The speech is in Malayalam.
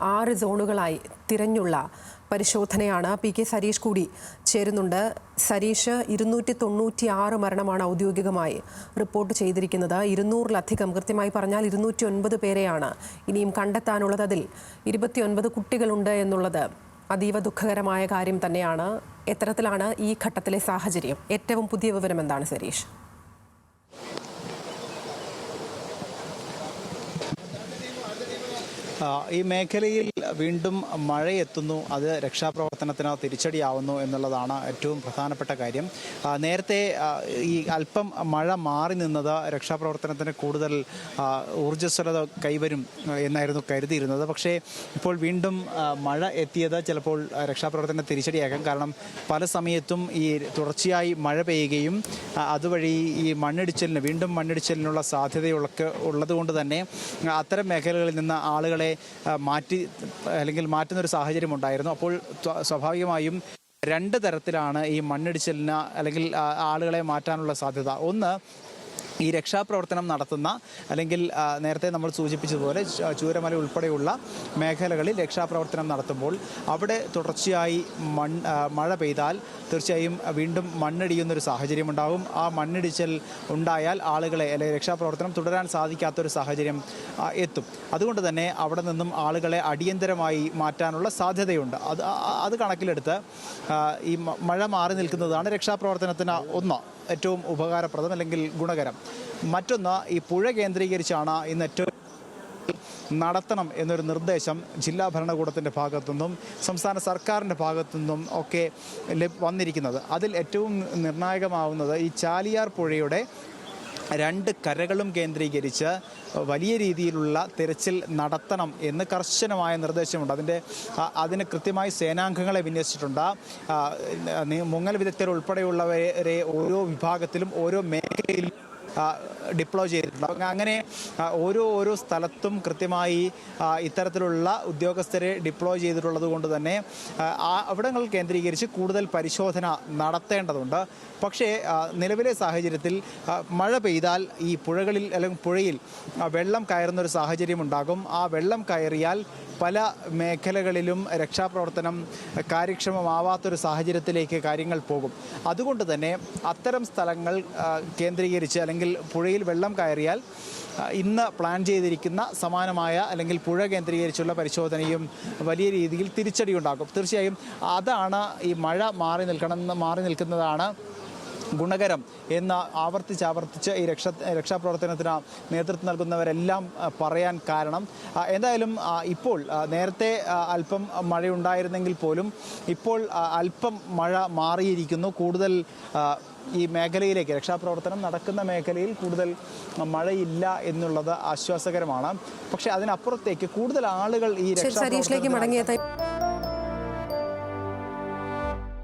6 സോണുകളായി തിരഞ്ഞുള്ള പരിശോധനയാണ്. പി.കെ. സരീഷ് കൂടി ചേരുന്നുണ്ട്. സരീഷ്, 296 മരണമാണ് ഔദ്യോഗികമായി റിപ്പോർട്ട് ചെയ്തിരിക്കുന്നത്. 200-ലധികം, കൃത്യമായി പറഞ്ഞാൽ 209 പേരെയാണ് ഇനിയും കണ്ടെത്താനുള്ളത്. അതിൽ 29 കുട്ടികളുണ്ട് എന്നുള്ളത് അതീവ ദുഃഖകരമായ കാര്യം തന്നെയാണ്. എത്തരത്തിലാണ് ഈ ഘട്ടത്തിലെ സാഹചര്യം? ഏറ്റവും പുതിയ വിവരം എന്താണ് സരീഷ്? ഈ മേഖലയിൽ വീണ്ടും മഴയെത്തുന്നു, അത് രക്ഷാപ്രവർത്തനത്തിന് തിരിച്ചടിയാവുന്നു എന്നുള്ളതാണ് ഏറ്റവും പ്രധാനപ്പെട്ട കാര്യം. നേരത്തെ ഈ അല്പം മഴ മാറി നിന്നത് രക്ഷാപ്രവർത്തനത്തിന് കൂടുതൽ ഊർജ്ജസ്വലത കൈവരും എന്നായിരുന്നു കരുതിയിരുന്നത്. പക്ഷേ ഇപ്പോൾ വീണ്ടും മഴ എത്തിയത് ചിലപ്പോൾ രക്ഷാപ്രവർത്തനം തിരിച്ചടിയാക്കാം. കാരണം പല സമയത്തും ഈ തുടർച്ചയായി മഴ പെയ്യുകയും അതുവഴി ഈ വീണ്ടും മണ്ണിടിച്ചിലിനുള്ള സാധ്യതയൊക്കെ ഉള്ളതുകൊണ്ട് തന്നെ അത്തരം മേഖലകളിൽ നിന്ന് ആളുകളെ മാറ്റുന്നൊരു സാഹചര്യം ഉണ്ടായിരുന്നു. അപ്പോൾ സ്വാഭാവികമായും 2 തരത്തിലാണ് ഈ മണ്ണിടിച്ചിലിന് അല്ലെങ്കിൽ ആളുകളെ മാറ്റാനുള്ള സാധ്യത. ഒന്ന്, ഈ രക്ഷാപ്രവർത്തനം നടത്തുന്ന അല്ലെങ്കിൽ നേരത്തെ നമ്മൾ സൂചിപ്പിച്ചതുപോലെ ചൂരമല ഉൾപ്പെടെയുള്ള മേഖലകളിൽ രക്ഷാപ്രവർത്തനം നടത്തുമ്പോൾ അവിടെ തുടർച്ചയായി മഴ പെയ്താൽ തീർച്ചയായും വീണ്ടും മണ്ണിടിയുന്നൊരു സാഹചര്യം ഉണ്ടാകും. ആ മണ്ണിടിച്ചൽ ഉണ്ടായാൽ ആളുകളെ അല്ലെങ്കിൽ രക്ഷാപ്രവർത്തനം തുടരാൻ സാധിക്കാത്തൊരു സാഹചര്യം എത്തും. അതുകൊണ്ട് തന്നെ അവിടെ നിന്നും ആളുകളെ അടിയന്തരമായി മാറ്റാനുള്ള സാധ്യതയുണ്ട്. അത് കണക്കിലെടുത്ത് ഈ മഴ മാറി നിൽക്കുന്നതാണ് രക്ഷാപ്രവർത്തനത്തിന് ഏറ്റവും ഉപകാരപ്രദം അല്ലെങ്കിൽ ഗുണകരം. മറ്റൊന്ന്, ഈ പുഴ കേന്ദ്രീകരിച്ചാണ് ഇന്ന് ഏറ്റവും നടത്തണം എന്നൊരു നിർദ്ദേശം ജില്ലാ ഭരണകൂടത്തിൻ്റെ ഭാഗത്തുനിന്നും സംസ്ഥാന സർക്കാരിൻ്റെ ഭാഗത്തുനിന്നും ഒക്കെ വന്നിരിക്കുന്നത്. അതിൽ ഏറ്റവും നിർണായകമാവുന്നത് ഈ ചാലിയാർ പുഴയുടെ 2 കരകളും കേന്ദ്രീകരിച്ച് വലിയ രീതിയിലുള്ള തിരച്ചിൽ നടത്തണം എന്ന് കർശനമായ നിർദ്ദേശമുണ്ട്. അതിന് കൃത്യമായി സേനാംഗങ്ങളെ വിന്യസിച്ചിട്ടുണ്ട്. മുങ്ങൽ വിദഗ്ധർ ഉൾപ്പെടെയുള്ളവരെ ഓരോ വിഭാഗത്തിലും ഓരോ മേഖലയിലും ഡിപ്ലോയ് ചെയ്തിട്ടുണ്ട്. അങ്ങനെ ഓരോ സ്ഥലത്തും കൃത്യമായി ഇത്തരത്തിലുള്ള ഉദ്യോഗസ്ഥരെ ഡിപ്ലോയ് ചെയ്തിട്ടുള്ളത് കൊണ്ട് തന്നെ അവിടങ്ങൾ കേന്ദ്രീകരിച്ച് കൂടുതൽ പരിശോധന നടത്തേണ്ടതുണ്ട്. പക്ഷേ നിലവിലെ സാഹചര്യത്തിൽ മഴ പെയ്താൽ ഈ പുഴകളിൽ അല്ലെങ്കിൽ പുഴയിൽ വെള്ളം കയറുന്നൊരു സാഹചര്യം ഉണ്ടാകും. ആ വെള്ളം കയറിയാൽ പല മേഖലകളിലും രക്ഷാപ്രവർത്തനം കാര്യക്ഷമമാവാത്തൊരു സാഹചര്യത്തിലേക്ക് കാര്യങ്ങൾ പോകും. അതുകൊണ്ട് തന്നെ അത്തരം സ്ഥലങ്ങൾ കേന്ദ്രീകരിച്ച് അല്ലെങ്കിൽ പുഴയിൽ വെള്ളം കയറിയാൽ ഇന്ന് പ്ലാൻ ചെയ്തിരിക്കുന്ന സമാനമായ അല്ലെങ്കിൽ പുഴ കേന്ദ്രീകരിച്ചുള്ള പരിശോധനയും വലിയ രീതിയിൽ തിരിച്ചടിയുണ്ടാകും. തീർച്ചയായും അതാണ് ഈ മഴ മാറി നിൽക്കുന്നതാണ് ഗുണകരം എന്ന് ആവർത്തിച്ച് ഈ രക്ഷാപ്രവർത്തനത്തിന് നേതൃത്വം നൽകുന്നവരെല്ലാം പറയാൻ കാരണം. എന്തായാലും ഇപ്പോൾ നേരത്തെ അല്പം മഴയുണ്ടായിരുന്നെങ്കിൽ പോലും ഇപ്പോൾ അല്പം മഴ മാറിയിരിക്കുന്നു. കൂടുതൽ ഈ മേഖലയിലേക്ക് രക്ഷാപ്രവർത്തനം നടക്കുന്ന മേഖലയിൽ കൂടുതൽ മഴയില്ല എന്നുള്ളത് ആശ്വാസകരമാണ്. പക്ഷേ അതിനപ്പുറത്തേക്ക് കൂടുതൽ ആളുകൾ ഈ രക്ഷാപ്രവർത്തനത്തിലേക്ക് മടങ്ങിയെത്താൻ